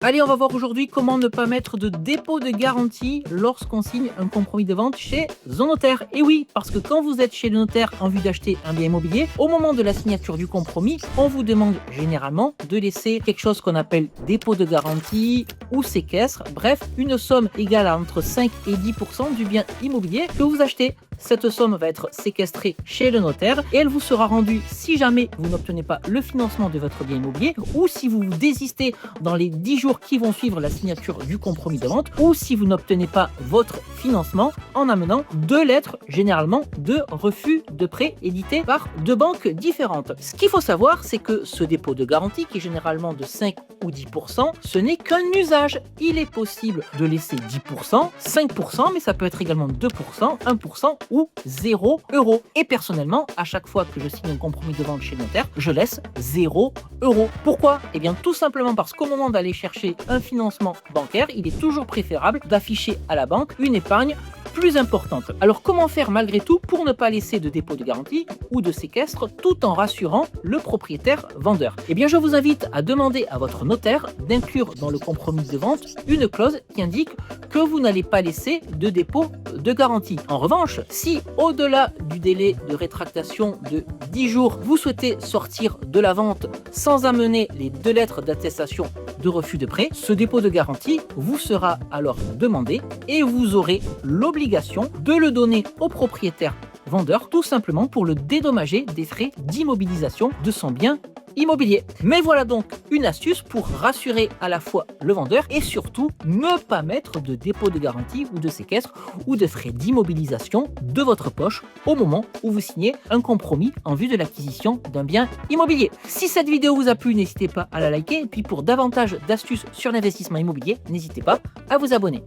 Allez, on va voir aujourd'hui comment ne pas mettre de dépôt de garantie lorsqu'on signe un compromis de vente chez un notaire. Et oui, parce que quand vous êtes chez le notaire en vue d'acheter un bien immobilier, au moment de la signature du compromis, on vous demande généralement de laisser quelque chose qu'on appelle dépôt de garantie ou séquestre, bref, une somme égale à entre 5 et 10% du bien immobilier que vous achetez. Cette somme va être séquestrée chez le notaire et elle vous sera rendue si jamais vous n'obtenez pas le financement de votre bien immobilier ou si vous désistez dans les 10 jours qui vont suivre la signature du compromis de vente ou si vous n'obtenez pas votre financement en amenant 2 lettres généralement de refus de prêt éditées par 2 banques différentes. Ce qu'il faut savoir, c'est que ce dépôt de garantie qui est généralement de 5 ou 10%, ce n'est qu'un usage. Il est possible de laisser 10%, 5%, mais ça peut être également 2%, 1% ou 0 euros. Et personnellement, à chaque fois que je signe un compromis de vente chez le notaire, je laisse 0 euros. Pourquoi? Eh bien, tout simplement parce qu'au moment d'aller chercher un financement bancaire, il est toujours préférable d'afficher à la banque une épargne plus importante. Alors comment faire malgré tout pour ne pas laisser de dépôt de garantie ou de séquestre tout en rassurant le propriétaire vendeur? Eh bien je vous invite à demander à votre notaire d'inclure dans le compromis de vente une clause qui indique que vous n'allez pas laisser de dépôt de garantie. En revanche, si au-delà du délai de rétractation de 10 jours, vous souhaitez sortir de la vente sans amener les 2 lettres d'attestation de refus de prêt, ce dépôt de garantie vous sera alors demandé et vous aurez l'obligation de le donner au propriétaire vendeur tout simplement pour le dédommager des frais d'immobilisation de son bien immobilier. Mais voilà donc une astuce pour rassurer à la fois le vendeur et surtout ne pas mettre de dépôt de garantie ou de séquestre ou de frais d'immobilisation de votre poche au moment où vous signez un compromis en vue de l'acquisition d'un bien immobilier. Si cette vidéo vous a plu, n'hésitez pas à la liker et puis pour davantage d'astuces sur l'investissement immobilier, n'hésitez pas à vous abonner.